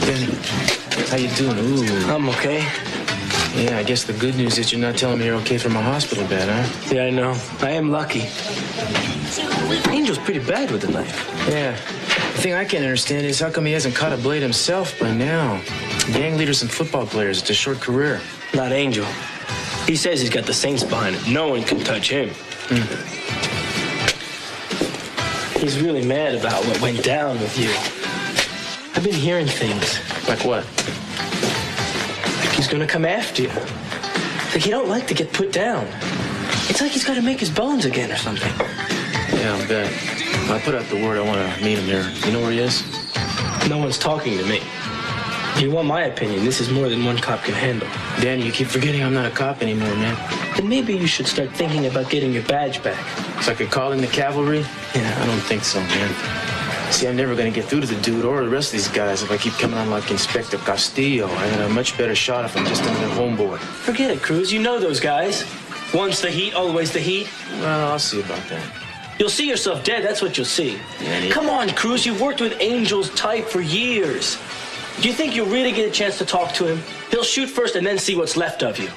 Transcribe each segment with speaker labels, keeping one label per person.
Speaker 1: Benny, how you doing? Ooh.
Speaker 2: I'm okay.
Speaker 1: Yeah, I guess the good news is you're not telling me you're okay from a hospital bed, huh?
Speaker 2: Yeah, I know. I am lucky. Angel's pretty bad with the knife.
Speaker 1: Yeah. The thing I can't understand is how come he hasn't caught a blade himself by now? Gang leaders and football players, it's a short career.
Speaker 2: Not Angel. He says he's got the Saints behind him. No one can touch him. He's really mad about what went down with you. I've been hearing things.
Speaker 1: Like what?
Speaker 2: Like he's gonna come after you. Like he don't like to get put down. It's like he's got to make his bones again or something.
Speaker 1: Yeah, I'll bet. I put out the word I want to meet him there. You know where he is?
Speaker 2: No one's talking to me. If you want my opinion, this is more than one cop can handle.
Speaker 1: Danny, you keep forgetting I'm not a cop anymore, man.
Speaker 2: Then maybe you should start thinking about getting your badge back.
Speaker 1: So I could call in the cavalry?
Speaker 2: Yeah.
Speaker 1: I don't think so, man. See, I'm never going to get through to the dude or the rest of these guys if I keep coming on like Inspector Castillo. I got a much better shot if I'm just another homeboy.
Speaker 2: Forget it, Cruz. You know those guys. Once the heat, always the heat.
Speaker 1: Well, I'll see about that.
Speaker 2: You'll see yourself dead, that's what you'll see.
Speaker 1: Yeah,
Speaker 2: Come on, Cruz, you've worked with Angel's type for years. Do you think you'll really get a chance to talk to him? He'll shoot first and then see what's left of you.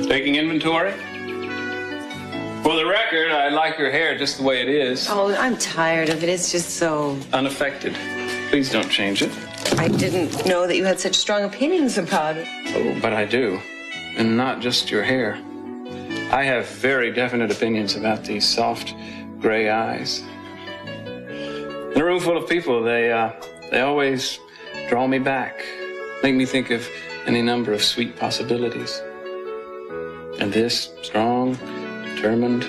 Speaker 3: Taking inventory? For the record, I like your hair just the way it is.
Speaker 4: Oh, I'm tired of it. It's just so...
Speaker 3: Unaffected. Please don't change it.
Speaker 4: I didn't know that you had such strong opinions about it.
Speaker 3: Oh, but I do. And not just your hair. I have very definite opinions about these soft gray eyes. In a room full of people, they always draw me back, make me think of any number of sweet possibilities. And this, strong, determined,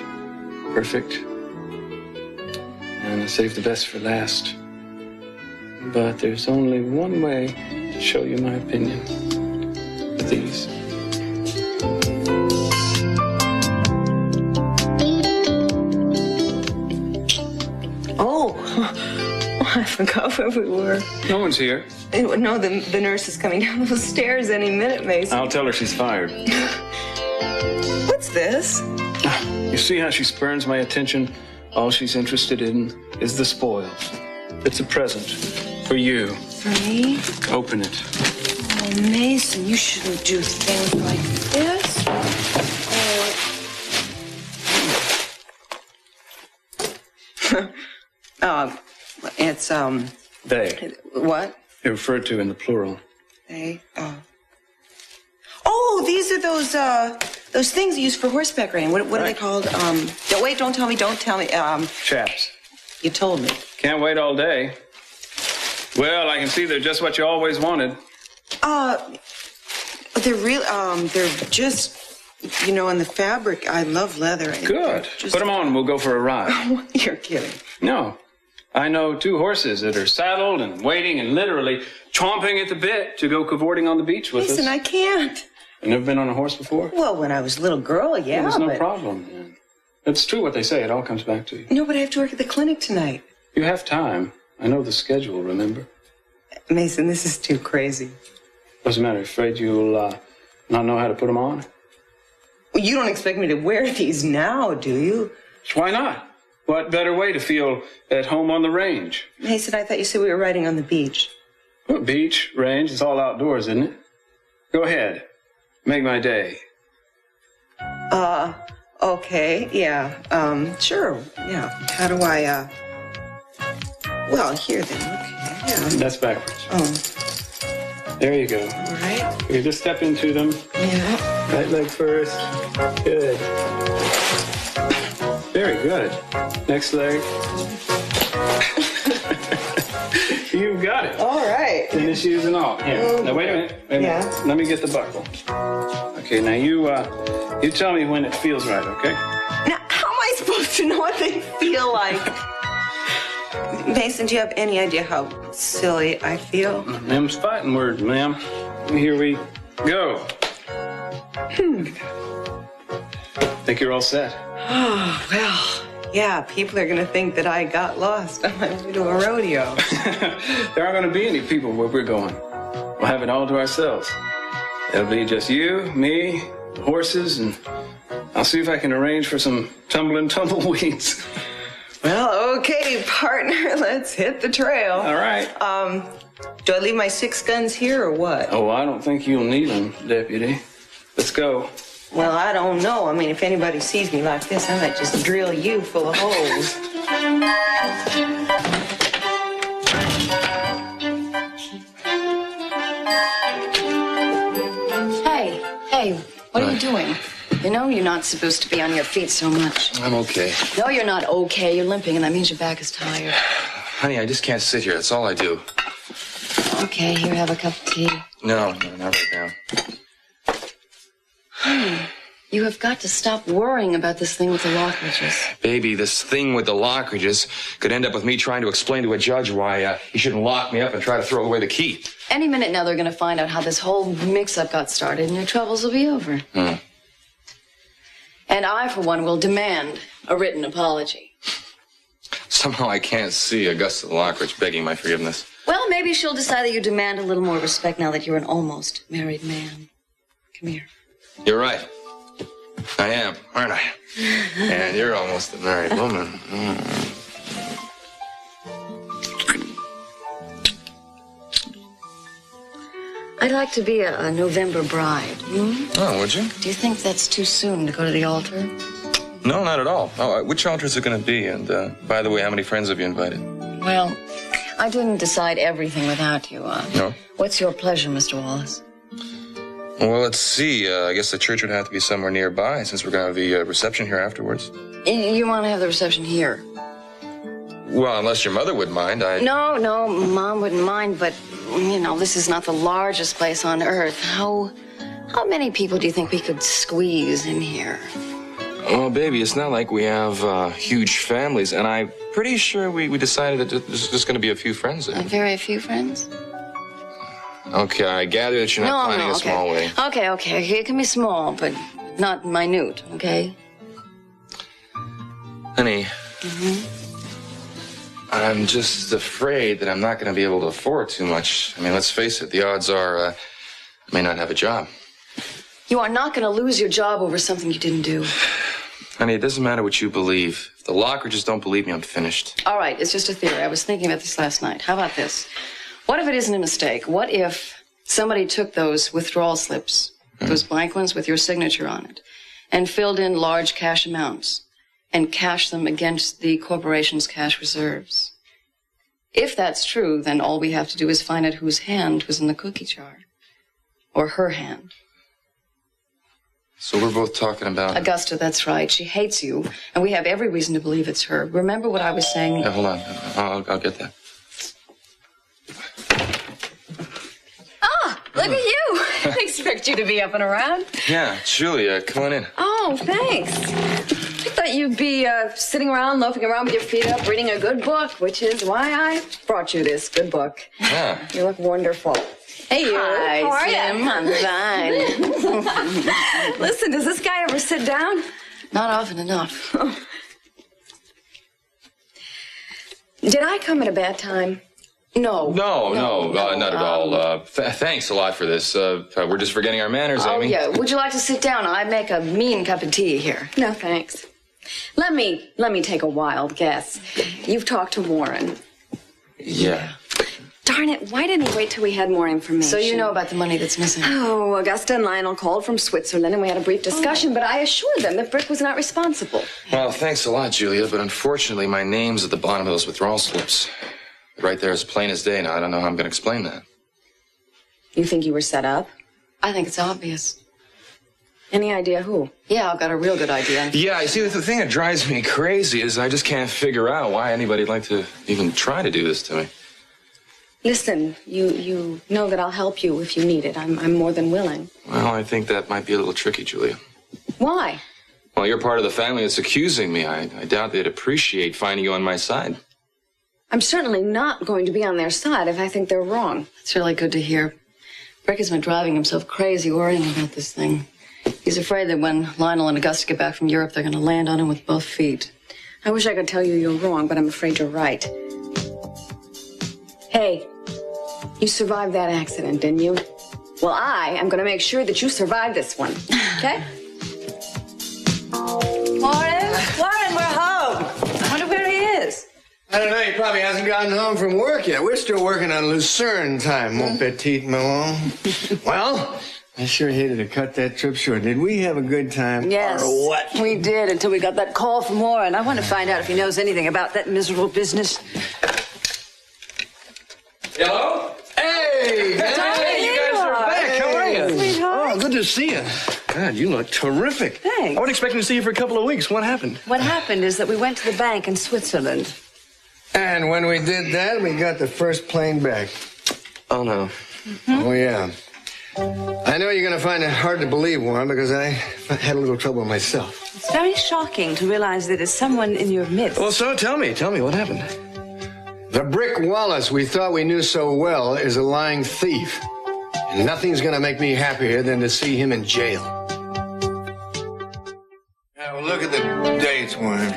Speaker 3: perfect. And I saved the best for last. But there's only one way to show you my opinion. With these.
Speaker 4: Oh, I forgot where we were.
Speaker 3: No one's here.
Speaker 4: No, the nurse is coming down those stairs any minute, Mason.
Speaker 3: I'll tell her she's fired.
Speaker 4: What's this?
Speaker 3: You see how she spurns my attention? All she's interested in is the spoils. It's a present for you.
Speaker 4: For me?
Speaker 3: Open it.
Speaker 4: Oh, Mason, you shouldn't do things like this. It's,
Speaker 3: They.
Speaker 4: What?
Speaker 3: They're referred to in the plural.
Speaker 4: They, Oh, these are those things used for horseback riding. What are they called? Don't tell me.
Speaker 3: Chaps.
Speaker 4: You told me.
Speaker 3: Can't wait all day. Well, I can see they're just what you always wanted.
Speaker 4: They're real, they're just, in the fabric. I love leather.
Speaker 3: Good. Put them on and we'll go for a ride.
Speaker 4: You're kidding.
Speaker 3: No. I know 2 horses that are saddled and waiting and literally chomping at the bit to go cavorting on the beach with us.
Speaker 4: Listen, I can't.
Speaker 3: You've never been on a horse before?
Speaker 4: Well, when I was a little girl, yeah,
Speaker 3: There's no problem. It's true what they say. It all comes back to you.
Speaker 4: No, but I have to work at the clinic tonight.
Speaker 3: You have time. I know the schedule, remember?
Speaker 4: Mason, this is too crazy.
Speaker 3: What's the matter? Afraid you'll not know how to put them on?
Speaker 4: Well, you don't expect me to wear these now, do you?
Speaker 3: Why not? What better way to feel at home on the range?
Speaker 4: Mason, I thought you said we were riding on the beach.
Speaker 3: Well, beach, range, it's all outdoors, isn't it? Go ahead. Make my day.
Speaker 4: Okay, yeah, sure, yeah. How do I, well, here then, okay, yeah.
Speaker 3: That's backwards.
Speaker 4: Oh.
Speaker 3: There you go.
Speaker 4: All right.
Speaker 3: You just step into them.
Speaker 4: Yeah.
Speaker 3: Right leg first. Good. Very good. Next leg. You've got it.
Speaker 4: All right.
Speaker 3: Tennis shoes and all. Here. Now, wait a minute.
Speaker 4: Yeah.
Speaker 3: Let me get the buckle. Okay, now you tell me when it feels right, okay?
Speaker 4: Now, how am I supposed to know what they feel like? Mason, do you have any idea how silly I feel?
Speaker 3: Them's fighting words, ma'am. Here we go. Think you're all set?
Speaker 4: Oh, well, yeah, people are going to think that I got lost on my way to a rodeo.
Speaker 3: There aren't going to be any people where we're going. We'll have it all to ourselves. It'll be just you, me, the horses, and I'll see if I can arrange for some tumbling tumbleweeds.
Speaker 4: Well, okay, partner, let's hit the trail.
Speaker 3: All right.
Speaker 4: Do I leave my 6 guns here or what?
Speaker 3: Oh, I don't think you'll need them, Deputy. Let's go.
Speaker 4: Well, I don't know. I mean, if anybody sees me like this, I might just drill you full of holes.
Speaker 5: Hey, what are you doing? You know you're not supposed to be on your feet so much.
Speaker 6: I'm okay.
Speaker 5: No, you're not okay. You're limping, and that means your back is tired.
Speaker 6: Honey, I just can't sit here. That's all I do.
Speaker 5: Okay, here, have a cup of tea.
Speaker 6: No, not right now.
Speaker 5: You have got to stop worrying about this thing with the Lockridges.
Speaker 6: Baby, this thing with the Lockridges could end up with me trying to explain to a judge why he shouldn't lock me up and try to throw away the key.
Speaker 5: Any minute now, they're going to find out how this whole mix-up got started, and your troubles will be over. And I, for one, will demand a written apology.
Speaker 6: Somehow I can't see Augusta Lockridge begging my forgiveness.
Speaker 5: Well, maybe she'll decide that you demand a little more respect now that you're an almost married man. Come here.
Speaker 6: You're right. I am, aren't I? And you're almost a married woman.
Speaker 5: I'd like to be a November bride.
Speaker 6: Oh, would you?
Speaker 5: Do you think that's too soon to go to the altar?
Speaker 6: No, not at all. Oh, which altar is it going to be? And by the way, how many friends have you invited?
Speaker 5: Well, I didn't decide everything without you.
Speaker 6: No?
Speaker 5: What's your pleasure, Mr. Wallace?
Speaker 6: Well, let's see. I guess the church would have to be somewhere nearby since we're going to have the reception here afterwards.
Speaker 5: You want to have the reception here?
Speaker 6: Well, unless your mother would mind,
Speaker 5: No, Mom wouldn't mind, but, you know, this is not the largest place on earth. How many people do you think we could squeeze in here?
Speaker 6: Well, baby, it's not like we have huge families, and I'm pretty sure we decided that there's just going to be a few friends there.
Speaker 5: Very few friends?
Speaker 6: Okay, I gather that you're not planning a small wedding.
Speaker 5: Okay. It can be small, but not minute, okay?
Speaker 6: Honey, I'm just afraid that I'm not going to be able to afford too much. I mean, let's face it, the odds are I may not have a job.
Speaker 5: You are not going to lose your job over something you didn't do.
Speaker 6: Honey, it doesn't matter what you believe. If the Lockridges don't believe me, I'm finished.
Speaker 5: All right, it's just a theory. I was thinking about this last night. How about this? What if it isn't a mistake? What if somebody took those withdrawal slips, those blank ones with your signature on it, and filled in large cash amounts and cashed them against the corporation's cash reserves? If that's true, then all we have to do is find out whose hand was in the cookie jar. Or her hand.
Speaker 6: So we're both talking about...
Speaker 5: Augusta, that's right. She hates you, and we have every reason to believe it's her. Remember what I was saying?
Speaker 6: Yeah, hold on. I'll get that.
Speaker 5: Look at you. I didn't expect you to be up and around.
Speaker 6: Yeah, Julia, come on in.
Speaker 5: Oh, thanks. I thought you'd be sitting around, loafing around with your feet up, reading a good book, which is why I brought you this good book.
Speaker 6: Yeah.
Speaker 5: You look wonderful. Hey, you.
Speaker 7: Hi, how are
Speaker 5: Slim. I'm fine.
Speaker 7: Listen, does this guy ever sit down?
Speaker 5: Not often enough.
Speaker 7: Did I come at a bad time?
Speaker 5: No.
Speaker 6: No, not at all. Thanks a lot for this. We're just forgetting our manners, Amy.
Speaker 5: Oh, yeah. Would you like to sit down? I make a mean cup of tea here.
Speaker 7: No, thanks. Let me take a wild guess. You've talked to Warren.
Speaker 6: Yeah.
Speaker 7: Darn it, why didn't he wait till we had more information?
Speaker 5: So you know about the money that's missing?
Speaker 7: Oh, Augusta and Lionel called from Switzerland and we had a brief discussion, but I assured them that Brick was not responsible.
Speaker 6: Well, thanks a lot, Julia, but unfortunately my name's at the bottom of those withdrawal slips. Right there as plain as day. Now, I don't know how I'm going to explain that.
Speaker 7: You think you were set up?
Speaker 5: I think it's obvious.
Speaker 7: Any idea who?
Speaker 5: Yeah, I've got a real good idea.
Speaker 6: Yeah, you see, the thing that drives me crazy is I just can't figure out why anybody'd like to even try to do this to me.
Speaker 7: Listen, you know that I'll help you if you need it. I'm more than willing.
Speaker 6: Well, I think that might be a little tricky, Julia.
Speaker 7: Why?
Speaker 6: Well, you're part of the family that's accusing me. I doubt they'd appreciate finding you on my side.
Speaker 7: I'm certainly not going to be on their side if I think they're wrong.
Speaker 5: It's really good to hear. Brick has been driving himself crazy worrying about this thing. He's afraid that when Lionel and Augusta get back from Europe, they're going to land on him with both feet.
Speaker 7: I wish I could tell you you're wrong, but I'm afraid you're right. Hey, you survived that accident, didn't you? Well, I am going to make sure that you survive this one, okay?
Speaker 8: Warren, we're home. I wonder where he is.
Speaker 9: I don't know. He probably hasn't gotten home from work yet. We're still working on Lucerne time, mon petit melon. Well, I sure hated to cut that trip short. Did we have a good time?
Speaker 8: Yes.
Speaker 9: Or what?
Speaker 8: We did until we got that call from Warren. I want to find out if he knows anything about that miserable business.
Speaker 6: Hello?
Speaker 9: Hey!
Speaker 8: You guys
Speaker 9: are back. How are you?
Speaker 8: Sweetheart.
Speaker 9: Oh, good to see you. God, you look terrific.
Speaker 8: Thanks.
Speaker 9: I wasn't expecting to see you for a couple of weeks. What happened?
Speaker 8: What happened is that we went to the bank in Switzerland.
Speaker 9: And when we did that, we got the first plane back.
Speaker 6: Oh, no.
Speaker 9: Oh, yeah. I know you're going to find it hard to believe, Warren, because I had a little trouble myself.
Speaker 8: It's very shocking to realize that there's someone in your midst.
Speaker 9: Well, so tell me what happened? The Brick Wallace we thought we knew so well is a lying thief. And nothing's going to make me happier than to see him in jail. Now, look at the dates, Warren.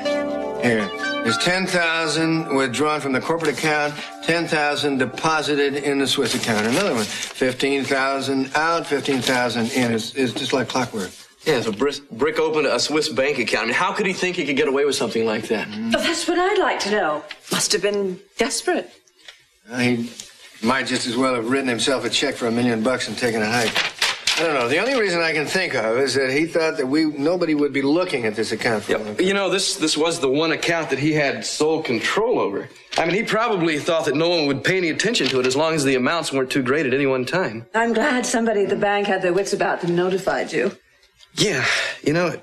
Speaker 9: Here. There's 10,000 withdrawn from the corporate account, 10,000 deposited in the Swiss account. Another one, 15,000 out, 15,000 in. It's just like clockwork.
Speaker 10: Yeah, so Brick opened a Swiss bank account. I mean, how could he think he could get away with something like that?
Speaker 8: Oh, that's what I'd like to know. Must have been desperate.
Speaker 9: He might just as well have written himself a check for $1 million and taken a hike. I don't know. The only reason I can think of is that he thought that nobody would be looking at this account for him.
Speaker 10: You know, this was the one account that he had sole control over. I mean, he probably thought that no one would pay any attention to it as long as the amounts weren't too great at any one time.
Speaker 8: I'm glad somebody at the bank had their wits about them and notified you.
Speaker 10: Yeah, you know,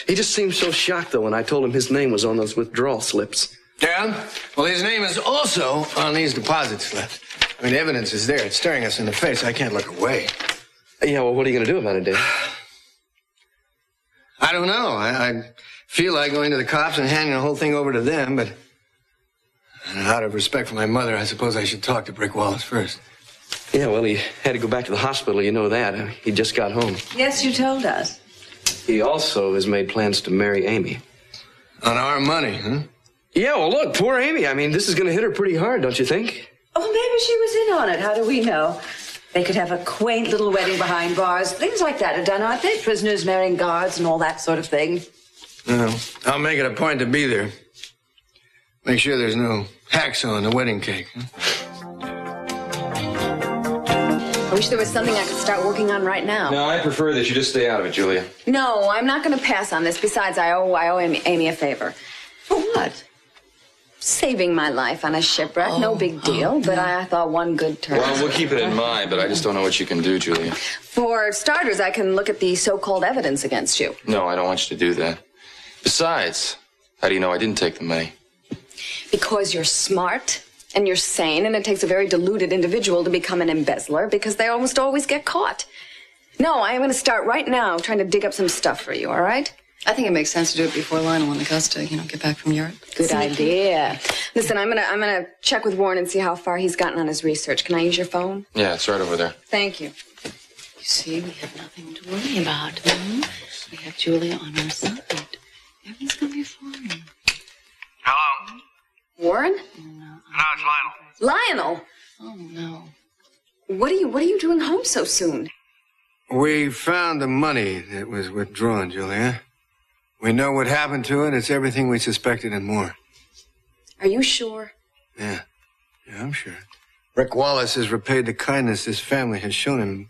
Speaker 10: he just seemed so shocked, though, when I told him his name was on those withdrawal slips.
Speaker 9: Yeah? Well, his name is also on these deposit slips. I mean, evidence is there. It's staring us in the face. I can't look away.
Speaker 10: Yeah, well, what are you going to do about it, Dave?
Speaker 9: I don't know. I feel like going to the cops and handing the whole thing over to them, but out of respect for my mother, I suppose I should talk to Brick Wallace first.
Speaker 10: Yeah, well, he had to go back to the hospital, you know that. He just got home.
Speaker 8: Yes, you told us.
Speaker 10: He also has made plans to marry Amy.
Speaker 9: On our money, huh?
Speaker 10: Yeah, well, look, poor Amy. I mean, this is going to hit her pretty hard, don't you think?
Speaker 8: Oh, maybe she was in on it. How do we know? They could have a quaint little wedding behind bars. Things like that are done, aren't they? Prisoners marrying guards and all that sort of thing.
Speaker 9: No, I'll make it a point to be there. Make sure there's no hacksaw on the wedding cake. Huh?
Speaker 7: I wish there was something I could start working on right now.
Speaker 6: No, I prefer that you just stay out of it, Julia.
Speaker 7: No, I'm not going to pass on this. Besides, I owe Amy a favor.
Speaker 5: For what?
Speaker 7: Saving my life on a shipwreck. No big deal, but I thought one good turn.
Speaker 6: Well, we'll keep it in mind, but I just don't know what you can do, Julia.
Speaker 7: For starters, I can look at the so-called evidence against you.
Speaker 6: No, I don't want you to do that. Besides, how do you know I didn't take the money?
Speaker 7: Because you're smart and you're sane, and it takes a very deluded individual to become an embezzler because they almost always get caught. No, I am going to start right now trying to dig up some stuff for you, all right?
Speaker 5: I think it makes sense to do it before Lionel and Augusta, get back from Europe.
Speaker 7: Good idea. Listen, I'm gonna check with Warren and see how far he's gotten on his research. Can I use your phone?
Speaker 6: Yeah, it's right over there.
Speaker 7: Thank you.
Speaker 5: You see, we have nothing to worry about. We have Julia on our side. Everything's gonna be fine.
Speaker 9: Hello?
Speaker 7: Warren?
Speaker 9: No, it's Lionel.
Speaker 7: Lionel?
Speaker 5: Oh, no.
Speaker 7: What are you doing home so soon?
Speaker 9: We found the money that was withdrawn, Julia. We know what happened to it. It's everything we suspected and more.
Speaker 7: Are you sure?
Speaker 9: Yeah, I'm sure. Rick Wallace has repaid the kindness this family has shown him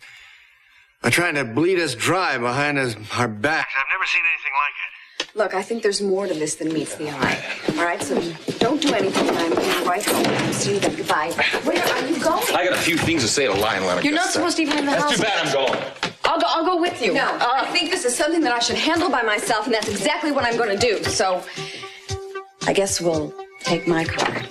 Speaker 9: by trying to bleed us dry behind our backs. I've never seen anything like it.
Speaker 7: Look, I think there's more to this than meets the eye. All right, so don't do anything, and I'm right home. I'll see you then. Goodbye. Where are you going?
Speaker 6: I got a few things to say to Lionel.
Speaker 5: You're not supposed to even in the house.
Speaker 6: That's too bad. I'm going.
Speaker 5: I'll go with you.
Speaker 7: No, I think this is something that I should handle by myself, and that's exactly what I'm going to do. So, I guess we'll take my car.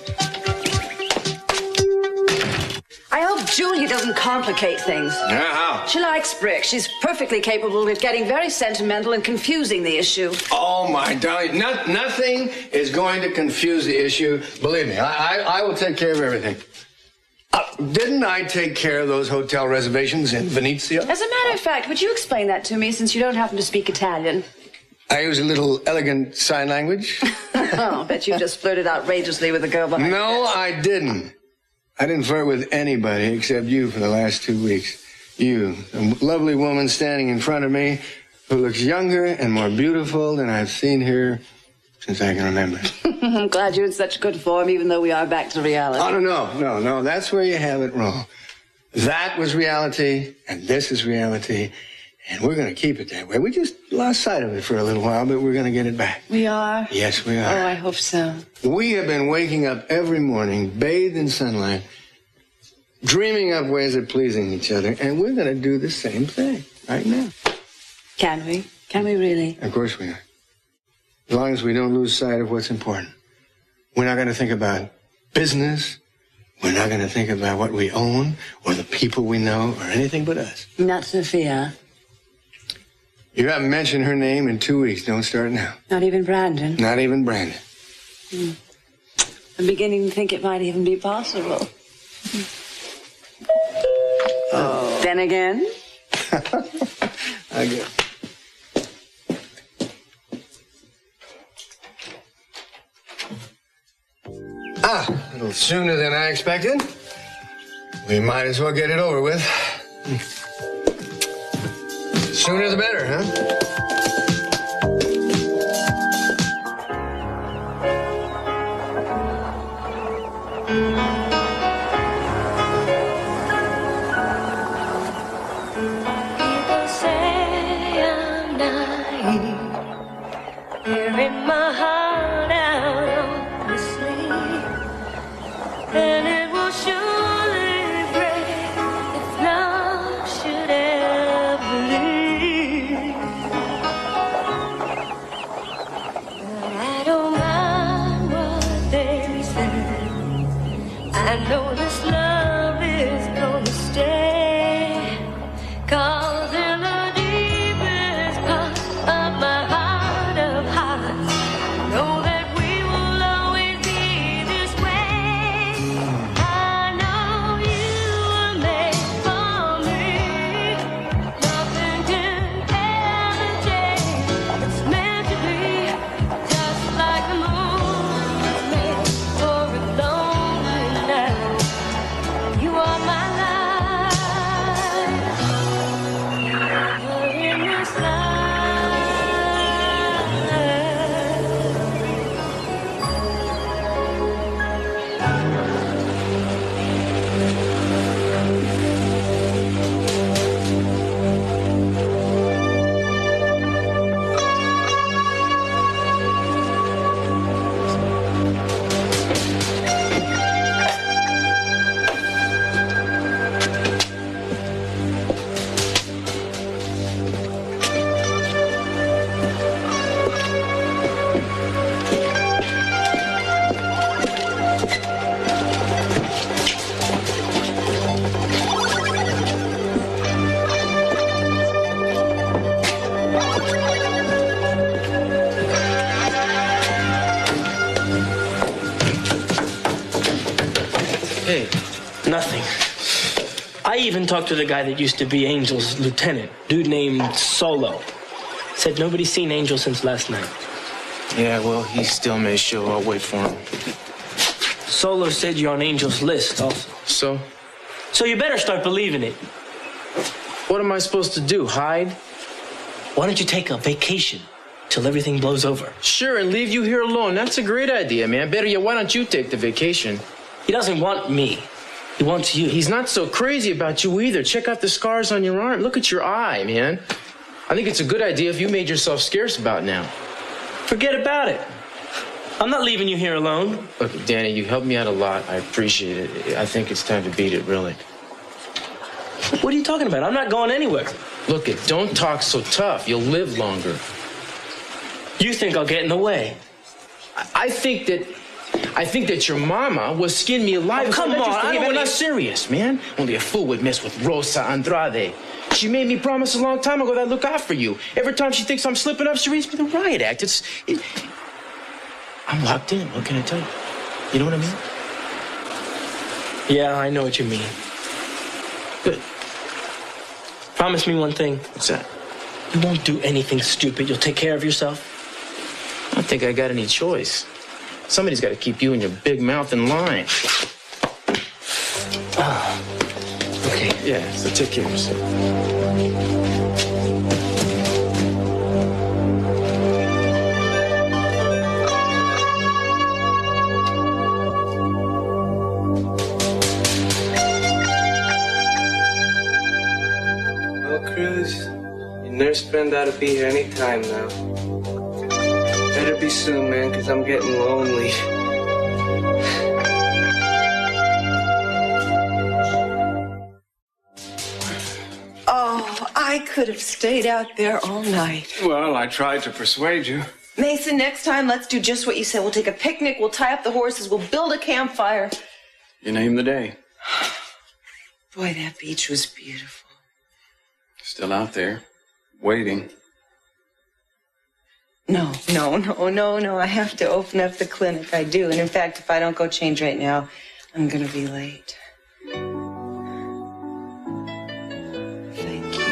Speaker 8: I hope Julia doesn't complicate things.
Speaker 9: Yeah, how?
Speaker 8: She likes Brick. She's perfectly capable of getting very sentimental and confusing the issue.
Speaker 9: Oh, my darling. Nothing is going to confuse the issue. Believe me, I will take care of everything. Didn't I take care of those hotel reservations in Venezia?
Speaker 8: As a matter of fact, would you explain that to me, since you don't happen to speak Italian?
Speaker 9: I use a little elegant sign language.
Speaker 8: Oh, bet you just flirted outrageously with the girl behind
Speaker 9: No, I didn't. I didn't flirt with anybody except you for the last 2 weeks. You, a lovely woman standing in front of me who looks younger and more beautiful than I've seen her since I can remember.
Speaker 8: I'm glad you're in such good form, even though we are back to reality.
Speaker 9: Oh, no. That's where you have it wrong. That was reality, and this is reality, and we're going to keep it that way. We just lost sight of it for a little while, but we're going to get it back.
Speaker 8: We are?
Speaker 9: Yes, we are.
Speaker 8: Oh, I hope so.
Speaker 9: We have been waking up every morning, bathed in sunlight, dreaming up ways of pleasing each other, and we're going to do the same thing right now.
Speaker 8: Can we? Can we really?
Speaker 9: Of course we are. As long as we don't lose sight of what's important. We're not going to think about business. We're not going to think about what we own or the people we know or anything but us.
Speaker 8: Not Sophia.
Speaker 9: You haven't mentioned her name in 2 weeks. Don't start now.
Speaker 8: Not even Brandon?
Speaker 9: Not even Brandon.
Speaker 8: I'm beginning to think it might even be possible. Oh. Then again?
Speaker 9: I get it. A little sooner than I expected. We might as well get it over with. Sooner the better, huh?
Speaker 11: People say I'm naive, tearing my heart out on the sleeve, and it will surely break if love should ever leave. But I don't mind what they say. I know this love is gonna stay, 'cause in the deepest part of my heart of hearts, I know that we will always be this way. I know you were made for me. Nothing can ever change. It's meant to be, just like the moon was made for a lonely night. You are my life. You're in this life.
Speaker 2: Hey, nothing. I even talked to the guy that used to be Angel's lieutenant, dude named Solo. Said nobody's seen Angel since last night.
Speaker 1: Yeah, well, he still may show. I'll wait for him.
Speaker 2: Solo said you're on Angel's list also.
Speaker 3: So?
Speaker 2: So you better start believing it.
Speaker 3: What am I supposed to do, hide?
Speaker 2: Why don't you take a vacation till everything blows over?
Speaker 3: Sure, and leave you here alone. That's a great idea, man. Better yet, why don't you take the vacation?
Speaker 2: He doesn't want me. He wants you.
Speaker 3: He's not so crazy about you either. Check out the scars on your arm. Look at your eye, man. I think it's a good idea if you made yourself scarce about now.
Speaker 2: Forget about it. I'm not leaving you here alone.
Speaker 3: Look, Danny, you helped me out a lot. I appreciate it. I think it's time to beat it, really.
Speaker 2: What are you talking about? I'm not going anywhere.
Speaker 3: Look, don't talk so tough. You'll live longer.
Speaker 2: You think I'll get in the way?
Speaker 3: I think that your mama will skin me alive.
Speaker 2: Oh, come on, I don't
Speaker 3: I'm
Speaker 2: want
Speaker 3: not
Speaker 2: to...
Speaker 3: serious, man. Only a fool would mess with Rosa Andrade. She made me promise a long time ago that I'd look out for you. Every time she thinks I'm slipping up, she reads me the riot act. I'm locked in. What can I tell you? You know what I mean?
Speaker 2: Yeah, I know what you mean.
Speaker 3: Good.
Speaker 2: Promise me one thing.
Speaker 3: What's that?
Speaker 2: You won't do anything stupid. You'll take care of yourself.
Speaker 3: I don't think I got any choice. Somebody's got to keep you and your big mouth in line. Okay, yeah, so take care of yourself.
Speaker 12: Well, Cruz, your nurse friend ought to be here any time now. Better be soon, man, because I'm getting lonely.
Speaker 4: Oh, I could have stayed out there all night.
Speaker 3: Well, I tried to persuade you.
Speaker 4: Mason, next time, let's do just what you said. We'll take a picnic, we'll tie up the horses, we'll build a campfire.
Speaker 3: You name the day.
Speaker 4: Boy, that beach was beautiful.
Speaker 3: Still out there, waiting.
Speaker 4: No. I have to open up the clinic. I do. And in fact, if I don't go change right now, I'm going to be late. Thank you.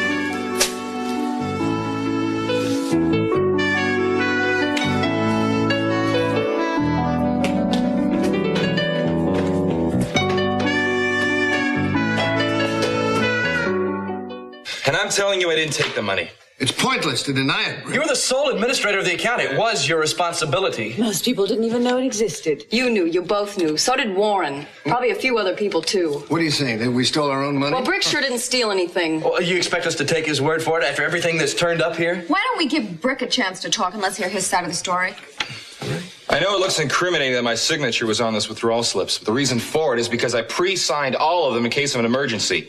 Speaker 6: And I'm telling you I didn't take the money.
Speaker 9: It's pointless to deny it, Brick.
Speaker 10: You were the sole administrator of the account. It was your responsibility.
Speaker 8: Most people didn't even know it existed.
Speaker 5: You knew. You both knew. So did Warren. Probably a few other people, too.
Speaker 9: What are you saying? That we stole our own money?
Speaker 5: Well, Brick sure didn't steal anything.
Speaker 10: Well, you expect us to take his word for it after everything that's turned up here?
Speaker 7: Why don't we give Brick a chance to talk and let's hear his side of the story?
Speaker 6: I know it looks incriminating that my signature was on this withdrawal slips, but the reason for it is because I pre-signed all of them in case of an emergency.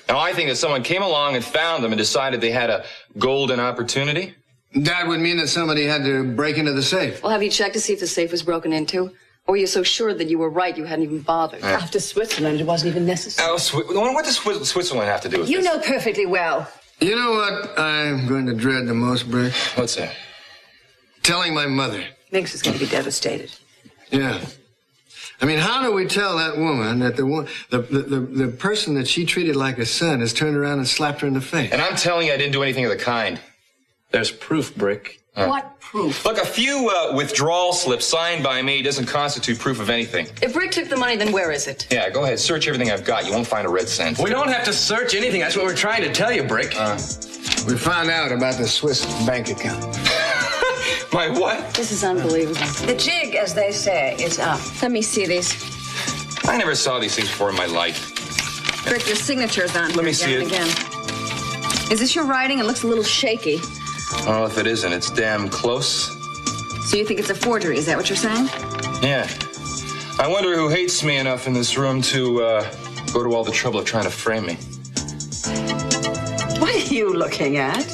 Speaker 6: Now, I think that someone came along and found them and decided they had a golden opportunity.
Speaker 9: That would mean that somebody had to break into the safe.
Speaker 5: Well, have you checked to see if the safe was broken into? Or were you so sure that you were right you hadn't even bothered?
Speaker 8: After Switzerland, it wasn't even necessary.
Speaker 6: What does Switzerland have to do with
Speaker 8: You
Speaker 6: this?
Speaker 8: know perfectly well.
Speaker 9: You know what I'm going to dread the most, Brick?
Speaker 6: What's that?
Speaker 9: Telling my mother.
Speaker 8: Mix is going to be devastated.
Speaker 9: Yeah. I mean, how do we tell that woman that the person that she treated like a son has turned around and slapped her in the face?
Speaker 6: And I'm telling you I didn't do anything of the kind.
Speaker 3: There's proof, Brick.
Speaker 8: What proof?
Speaker 6: Look, a few withdrawal slips signed by me doesn't constitute proof of anything.
Speaker 5: If Brick took the money, then where is it?
Speaker 6: Yeah, go ahead. Search everything I've got. You won't find a red cent.
Speaker 10: We don't have to search anything. That's what we're trying to tell you, Brick.
Speaker 9: We found out about the Swiss bank account.
Speaker 6: My what?
Speaker 5: This is unbelievable.
Speaker 8: The jig, as they say, is up.
Speaker 7: Let me see these.
Speaker 6: I never saw these things before in my life.
Speaker 7: Brick, your signature's on.
Speaker 6: Let me see it.
Speaker 7: Again. Is this your writing? It looks a little shaky.
Speaker 6: Oh, if it isn't, it's damn close.
Speaker 7: So you think it's a forgery? Is that what you're saying?
Speaker 6: Yeah. I wonder who hates me enough in this room to go to all the trouble of trying to frame me.
Speaker 8: What are you looking at?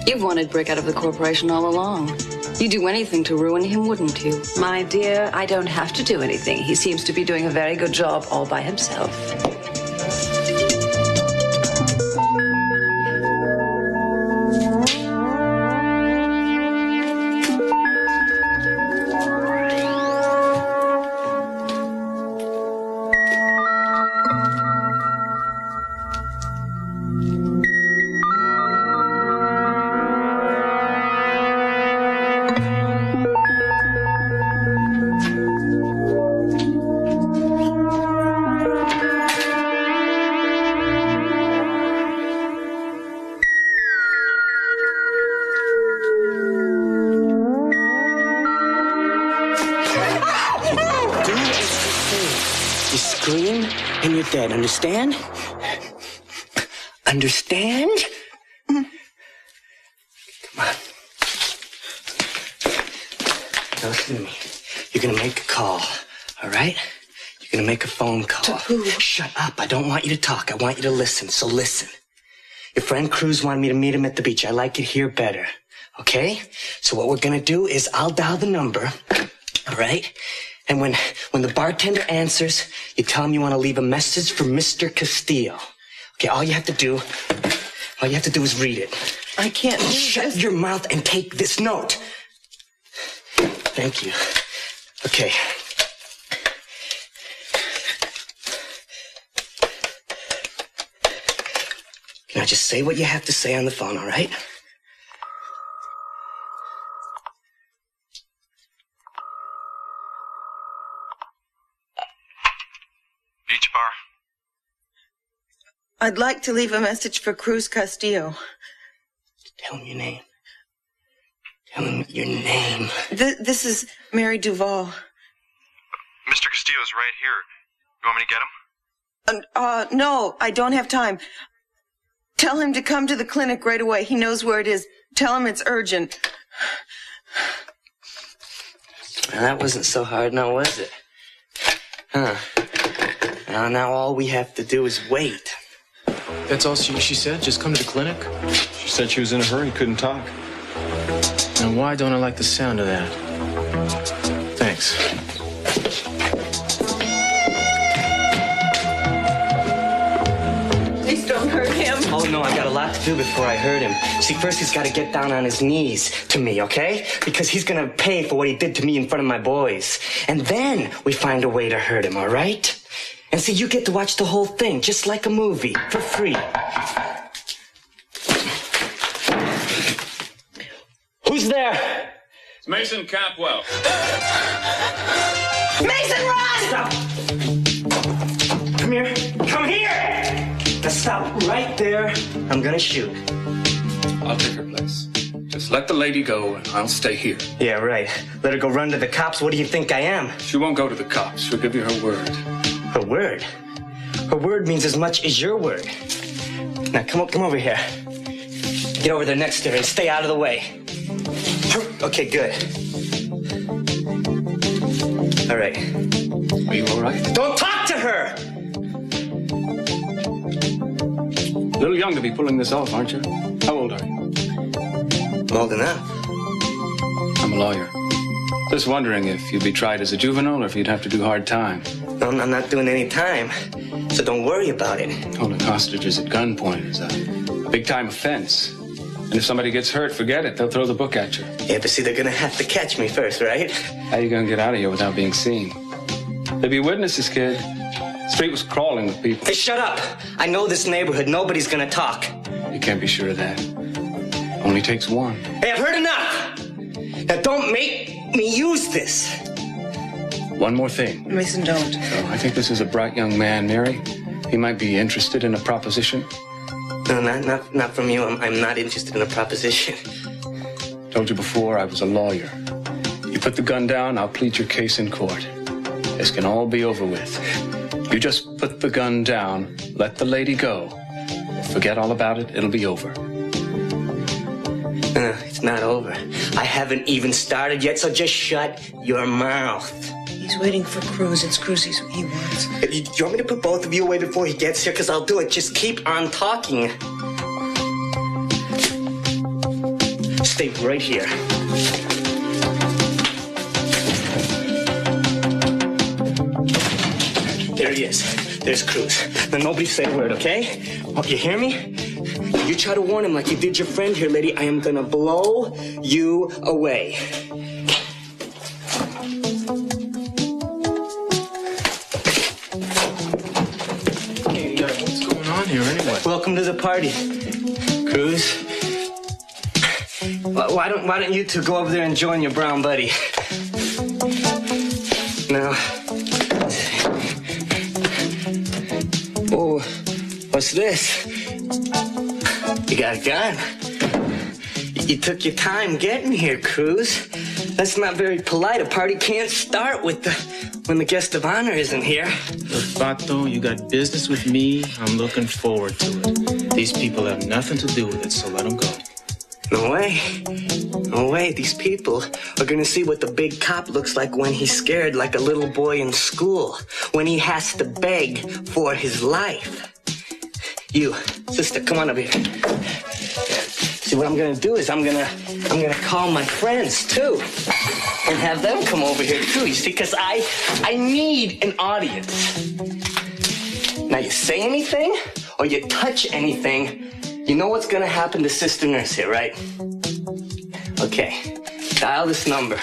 Speaker 5: You've wanted Brick out of the corporation all along. You'd do anything to ruin him, wouldn't you?
Speaker 8: My dear, I don't have to do anything. He seems to be doing a very good job all by himself.
Speaker 2: scream and you're dead, understand? Understand? Come on. Now listen to me. You're gonna make a call, all right? You're gonna make a phone call.
Speaker 4: To who?
Speaker 2: Shut up. I don't want you to talk. I want you to listen, so listen. Your friend Cruz wanted me to meet him at the beach. I like it here better, okay? So what we're gonna do is I'll dial the number, all right? And when the bartender answers, you tell him you want to leave a message for Mr. Castillo. Okay, all you have to do is read it.
Speaker 4: I can't do
Speaker 2: Shut
Speaker 4: this.
Speaker 2: your mouth and take this note. Thank you. Okay. Now just say what you have to say on the phone, all right?
Speaker 6: Beach bar.
Speaker 4: I'd like to leave a message for Cruz Castillo.
Speaker 2: Tell him your name. Tell him your name.
Speaker 4: This is Mary Duval.
Speaker 6: Mr. Castillo's right here. You want me to get him?
Speaker 4: No, I don't have time. Tell him to come to the clinic right away. He knows where it is. Tell him it's urgent.
Speaker 2: Well, that wasn't so hard now, was it? Huh. Now all we have to do is wait.
Speaker 1: That's all she said? Just come to the clinic?
Speaker 13: She said she was in a hurry, couldn't talk.
Speaker 1: And why don't I like the sound of that? Thanks.
Speaker 4: Please don't hurt him.
Speaker 2: Oh, no, I got a lot to do before I hurt him. See, first he's got to get down on his knees to me, okay? Because he's going to pay for what he did to me in front of my boys. And then we find a way to hurt him, all right? And see, you get to watch the whole thing, just like a movie, for free. Who's there?
Speaker 3: It's Mason Capwell.
Speaker 2: Mason, run! Come here. Come here! Now stop right there. I'm gonna shoot.
Speaker 3: I'll take her place. Just let the lady go and I'll stay here.
Speaker 2: Yeah, right. Let her go run to the cops. What do you think I am?
Speaker 3: She won't go to the cops. She'll give you her word.
Speaker 2: Her word? Her word means as much as your word. Now, come over here. Get over there next to her and stay out of the way. Okay, good. All right.
Speaker 3: Are you all right?
Speaker 2: Don't talk to her!
Speaker 3: A little young to be pulling this off, aren't you? How old are you?
Speaker 2: I'm old enough.
Speaker 3: I'm a lawyer. Just wondering if you'd be tried as a juvenile or if you'd have to do hard time.
Speaker 2: No, I'm not doing any time, so don't worry about it.
Speaker 3: Holding hostages at gunpoint is a big-time offense. And if somebody gets hurt, forget it. They'll throw the book at you.
Speaker 2: Yeah, but see, they're gonna have to catch me first, right?
Speaker 3: How you gonna get out of here without being seen? There'll be witnesses, kid. The street was crawling with people.
Speaker 2: Hey, shut up! I know this neighborhood. Nobody's gonna talk.
Speaker 3: You can't be sure of that. Only takes one.
Speaker 2: Hey, I've heard enough! Now don't make me use this.
Speaker 3: One more thing.
Speaker 4: Mason, don't.
Speaker 3: So I think this is a bright young man, Mary. He might be interested in a proposition.
Speaker 2: No, not from you. I'm not interested in a proposition.
Speaker 3: Told you before, I was a lawyer. You put the gun down, I'll plead your case in court. This can all be over with. You just put the gun down, let the lady go. Forget all about it, it'll be over.
Speaker 2: It's not over. I haven't even started yet, so just shut your mouth.
Speaker 4: He's waiting for Cruz. It's Cruz he wants.
Speaker 2: Do you want me to put both of you away before he gets here? Because I'll do it. Just keep on talking. Stay right here. There he is. There's Cruz. Now, nobody say a word, okay? Oh, you hear me? You try to warn him like you did your friend here, lady. I am gonna blow you away.
Speaker 1: Hey, what's going on here anyway?
Speaker 2: Welcome to the party, Cruz. Why don't you two go over there and join your brown buddy? Now. Oh, what's this? You got a gun. You took your time getting here, Cruz. That's not very polite. A party can't start with when the guest of honor isn't here.
Speaker 1: Look, Pato, you got business with me. I'm looking forward to it. These people have nothing to do with it, so let them go.
Speaker 2: No way. No way. These people are gonna see what the big cop looks like when he's scared like a little boy in school, when he has to beg for his life. You, sister, come on over here. See, what I'm gonna do is I'm gonna call my friends too, and have them come over here too. You see, because I need an audience. Now, you say anything or you touch anything, you know what's gonna happen to Sister Nurse here, right? Okay, dial this number.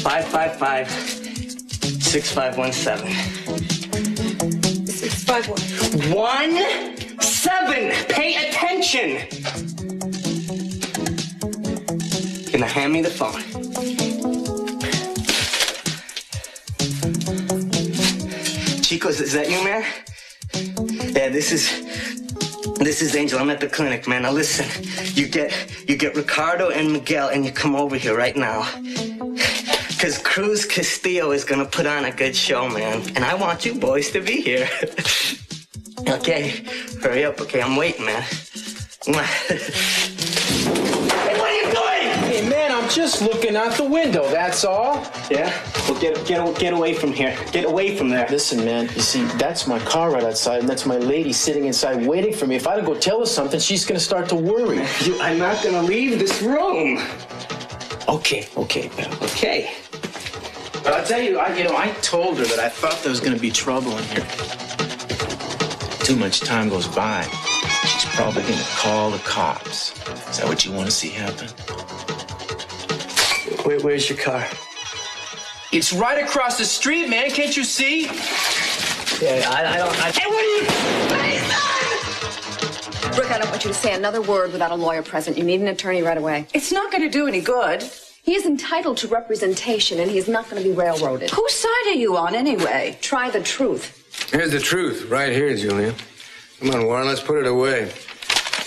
Speaker 2: 555-6517. 651. 17. Pay attention. Now hand me the phone. Chicos, is that you, man? Yeah, this is Angel. I'm at the clinic, man. Now listen, you get Ricardo and Miguel, and you come over here right now. Because Cruz Castillo is gonna put on a good show, man. And I want you boys to be here. Okay, hurry up. Okay, I'm waiting, man. Hey, what are you doing?
Speaker 1: Hey, man, I'm just looking out the window, that's all.
Speaker 2: Yeah? Well, get away from here. Get away from there.
Speaker 1: Listen, man, you see, that's my car right outside, and that's my lady sitting inside waiting for me. If I don't go tell her something, she's gonna start to worry.
Speaker 2: I'm not gonna leave this room. Okay, pal. Okay.
Speaker 1: But I'll tell you, I told her that I thought there was gonna be trouble in here. Too much time goes by. She's probably gonna call the cops. Is that what you want to see happen?
Speaker 2: Where's your car?
Speaker 1: It's right across the street, man. Can't you see?
Speaker 2: Yeah, I don't. Hey, what are you?
Speaker 7: Brooke, I don't want you to say another word without a lawyer present. You need an attorney right away.
Speaker 8: It's not going to do any good.
Speaker 7: He is entitled to representation, and he's not going to be railroaded.
Speaker 8: Whose side are you on, anyway?
Speaker 7: Try the truth.
Speaker 9: Here's the truth, right here, Julia. Come on, Warren, let's put it away.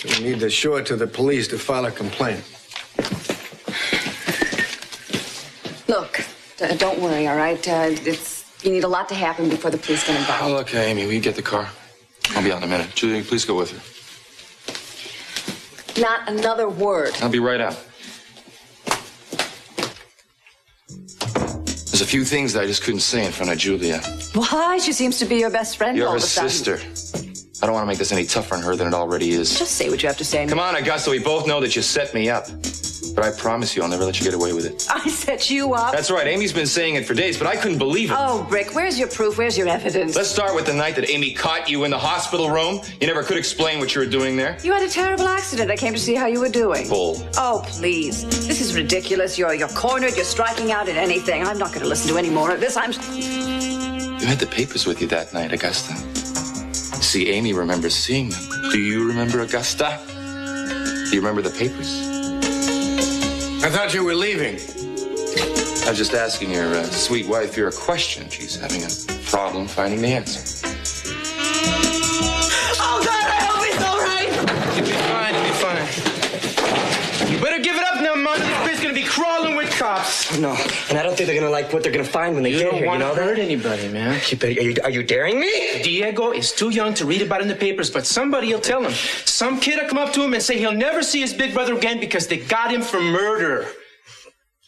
Speaker 9: We need to show it to the police to file a complaint.
Speaker 7: Look, don't worry, all right? You need a lot to happen before the police get involved.
Speaker 6: Oh, look, Amy, will you get the car? I'll be out in a minute. Julia, please go with her.
Speaker 7: Not another word.
Speaker 6: I'll be right out. There's a few things that I just couldn't say in front of Julia.
Speaker 8: Why? She seems to be your best friend
Speaker 6: You're
Speaker 8: all
Speaker 6: her
Speaker 8: the time.
Speaker 6: sister. I don't want to make this any tougher on her than it already is.
Speaker 8: Just say what you have to say.
Speaker 6: Come on, Augusta, we both know that you set me up. But I promise you I'll never let you get away with it.
Speaker 8: I set you up?
Speaker 6: That's right. Amy's been saying it for days, but I couldn't believe it.
Speaker 8: Oh, Rick, where's your proof? Where's your evidence?
Speaker 6: Let's start with the night that Amy caught you in the hospital room. You never could explain what you were doing there.
Speaker 8: You had a terrible accident. I came to see how you were doing.
Speaker 6: Bull.
Speaker 8: Oh, please. This is ridiculous. You're cornered. You're striking out at anything. I'm not going to listen to any more of this.
Speaker 6: You had the papers with you that night, Augusta. See, Amy remembers seeing them. Do you remember, Augusta? Do you remember the papers?
Speaker 9: I thought you were leaving.
Speaker 6: I was just asking your sweet wife here a question. She's having a problem finding the answer.
Speaker 2: Oh, God, I hope he's all right.
Speaker 1: You'll be fine, you'll be fine. You better give it up now, man. This bit's gonna be crawling with cops.
Speaker 2: No, and I don't think they're gonna like what they're gonna find when they get here.
Speaker 1: You don't want to hurt
Speaker 2: that?
Speaker 1: anybody, man.
Speaker 2: Are you daring me?
Speaker 1: Diego is too young to read about it in the papers, but somebody will tell him. Some kid will come up to him and say he'll never see his big brother again because they got him for murder.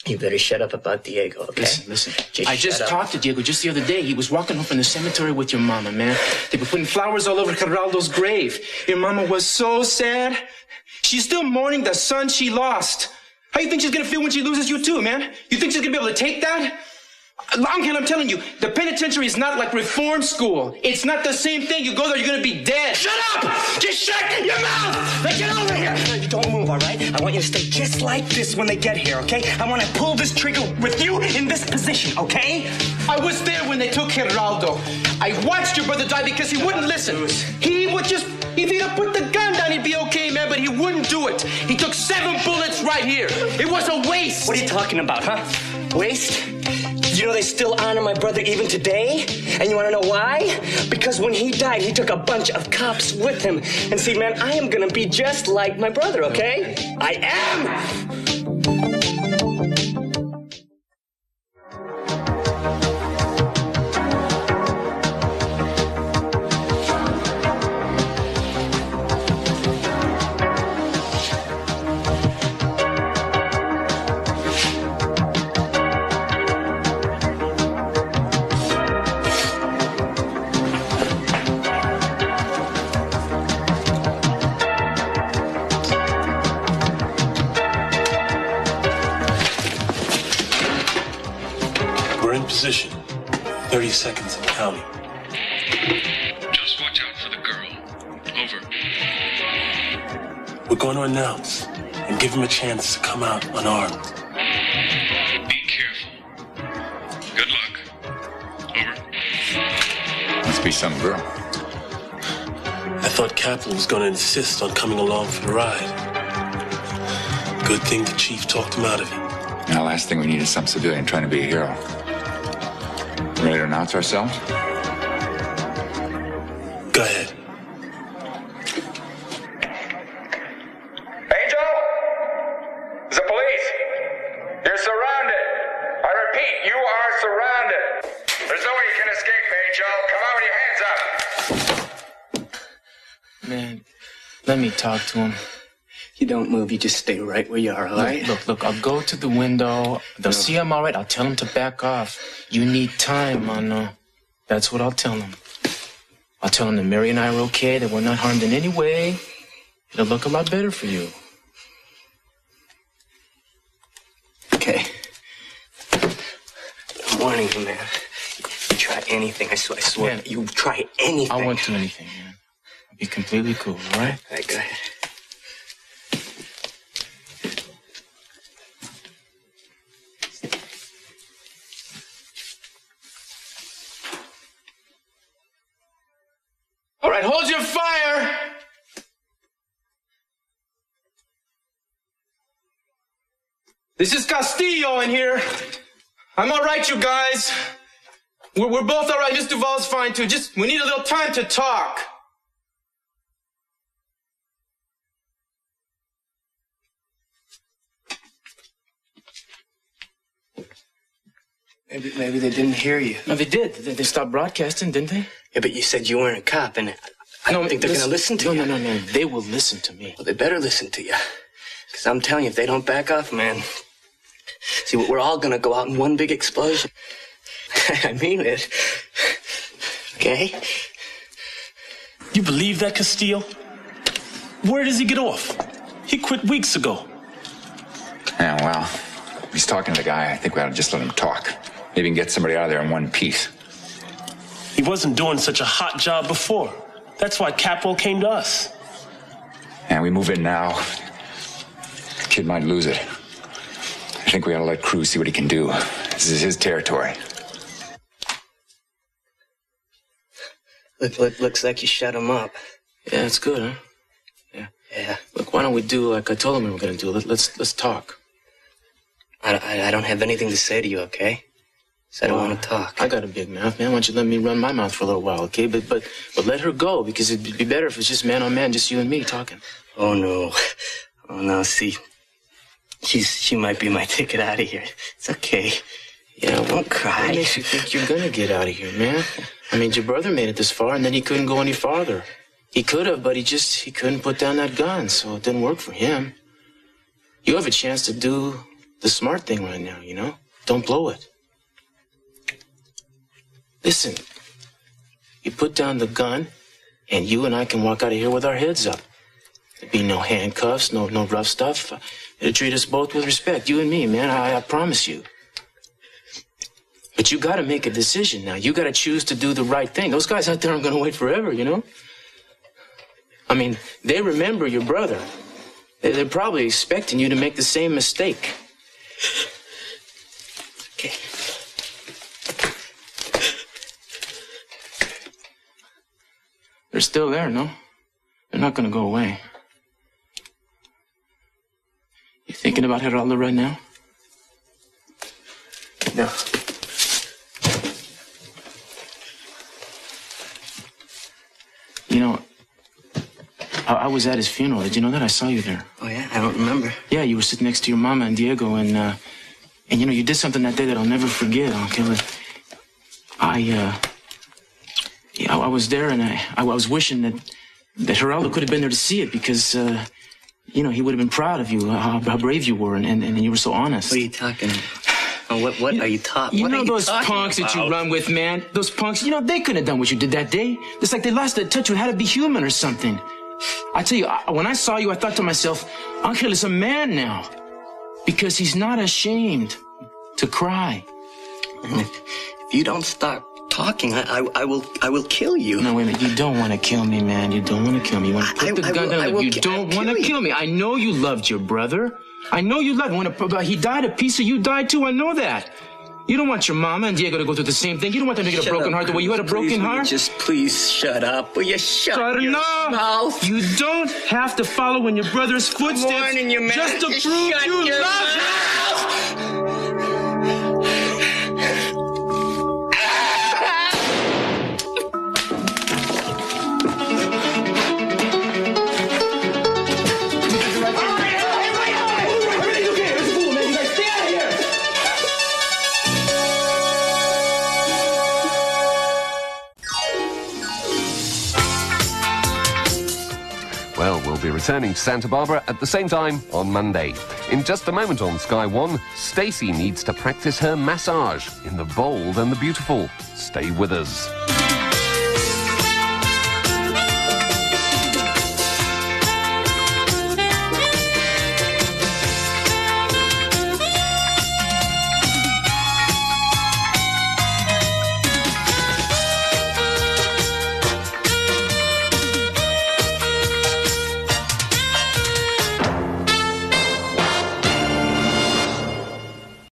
Speaker 2: You better shut up about Diego, okay?
Speaker 1: Listen. I just talked to Diego just the other day. He was walking home from the cemetery with your mama, man. They were putting flowers all over Geraldo's grave. Your mama was so sad. She's still mourning the son she lost. How you think she's gonna feel when she loses you too, man? You think she's gonna be able to take that? Longhill, I'm telling you, the penitentiary is not like reform school. It's not the same thing. You go there, you're gonna be dead. Shut up! Just shut your mouth!
Speaker 2: Now get over here! Don't move, all right? I want you to stay just like this when they get here, okay? I want to pull this trigger with you in this position, okay?
Speaker 1: I was there when they took Geraldo. I watched your brother die because he wouldn't listen. He would just, if he'd have put the gun down, he'd be okay, man, but he wouldn't do it. He took 7 bullets right here. It was a waste.
Speaker 2: What are you talking about, huh? Waste? You know they still honor my brother even today? And you want to know why? Because when he died, he took a bunch of cops with him. And see, man, I am going to be just like my brother, okay? I am!
Speaker 14: We're in position. 30 seconds in counting.
Speaker 15: Just watch out for the girl. Over.
Speaker 14: We're going to announce and give him a chance to come out unarmed.
Speaker 15: Be careful. Good luck. Over.
Speaker 6: Must be some girl.
Speaker 14: I thought Captain was going to insist on coming along for the ride. Good thing the chief talked him out of it.
Speaker 6: Now, last thing we need is some civilian trying to be a hero. Ready to announce ourselves?
Speaker 14: Go ahead.
Speaker 6: Angel? The police. You're surrounded. I repeat, you are surrounded. There's no way you can escape, Angel. Come on with your hands up.
Speaker 1: Man, let me talk to him.
Speaker 2: You don't move, you just stay right where you are, all right?
Speaker 1: Look, I'll go to the window. They'll see I'm all right. I'll tell them to back off. You need time, Mano. That's what I'll tell them. I'll tell them that Mary and I are okay, that we're not harmed in any way. It'll look a lot better for you.
Speaker 2: Okay. I'm warning you, man. You try anything, I swear. Man, you try anything.
Speaker 1: I won't do anything, man. I'll be completely cool, all right?
Speaker 2: All right, go ahead.
Speaker 1: All right, hold your fire. This is Castillo in here. I'm all right, you guys. We're both all right. Miss Duval's fine, too. Just, we need a little time to talk.
Speaker 2: Maybe they didn't hear you.
Speaker 1: No, they did. They stopped broadcasting, didn't they?
Speaker 2: Yeah, but you said you weren't a cop, and I don't think they're going to listen to you.
Speaker 1: No. They will listen to me.
Speaker 2: Well, they better listen to you. Because I'm telling you, if they don't back off, man... See, we're all going to go out in one big explosion. I mean it. Okay?
Speaker 14: You believe that, Castillo? Where does he get off? He quit weeks ago.
Speaker 6: Yeah, well, he's talking to the guy. I think we ought to just let him talk. Maybe we can get somebody out of there in one piece.
Speaker 14: He wasn't doing such a hot job before. That's why Capo came to us.
Speaker 6: And we move in now. The kid might lose it. I think we ought to let Cruz see what he can do. This is his territory.
Speaker 2: Looks like you shut him up.
Speaker 1: Yeah, it's good, huh?
Speaker 2: Yeah.
Speaker 1: Look, why don't we do like I told him we were going to do? Let's talk.
Speaker 2: I don't have anything to say to you, okay? So I don't want to talk.
Speaker 1: I got a big mouth, man. Why don't you let me run my mouth for a little while, okay? But let her go, because it'd be better if it's just man on man, just you and me talking.
Speaker 2: Oh, no. See, she might be my ticket out of here. It's okay.
Speaker 1: Yeah,
Speaker 2: don't cry.
Speaker 1: What makes you think you're gonna get out of here, man? I mean, your brother made it this far, and then he couldn't go any farther. He could have, but he couldn't put down that gun, so it didn't work for him. You have a chance to do the smart thing right now, you know? Don't blow it. Listen, you put down the gun, and you and I can walk out of here with our heads up. There'd be no handcuffs, no rough stuff. It'll treat us both with respect, you and me, man, I promise you. But you gotta make a decision now. You gotta choose to do the right thing. Those guys out there aren't gonna wait forever, you know? I mean, they remember your brother. They're probably expecting you to make the same mistake.
Speaker 2: Okay.
Speaker 1: They're still there, no? They're not gonna go away. You thinking about Geraldo right now?
Speaker 2: No.
Speaker 1: You know, I was at his funeral. Did you know that? I saw you there.
Speaker 2: Oh, yeah? I don't remember.
Speaker 1: Yeah, you were sitting next to your mama and Diego, and you know, you did something that day that I'll never forget, okay? I was there, and I was wishing that Geraldo could have been there to see it, because, you know, he would have been proud of you, how brave you were, and you were so honest.
Speaker 2: What are you talking about? What are you talking?
Speaker 1: You know those punks that you run with, man? Those punks, you know, they couldn't have done what you did that day. It's like they lost that touch with how to be human or something. I tell you, when I saw you, I thought to myself, Angel is a man now, because he's not ashamed to cry.
Speaker 2: And if you don't stop talking, I will kill you.
Speaker 1: No, wait a minute. You don't want to kill me, man. You don't want to kill me. You want to put the gun down. You don't want to kill me. I know you loved your brother. I know you loved him. He died a piece of you died too. I know that. You don't want your mama and Diego to go through the same thing. You don't want them to get a broken heart the way you had a broken heart.
Speaker 2: Just please shut up. Will you shut your
Speaker 1: up.
Speaker 2: mouth?
Speaker 1: You don't have to follow in your brother's footsteps.
Speaker 2: I'm warning you, man.
Speaker 1: Just to prove you love him.
Speaker 16: Well, we'll be returning to Santa Barbara at the same time on Monday. In just a moment on Sky One, Stacey needs to practice her massage in The Bold and the Beautiful. Stay with us.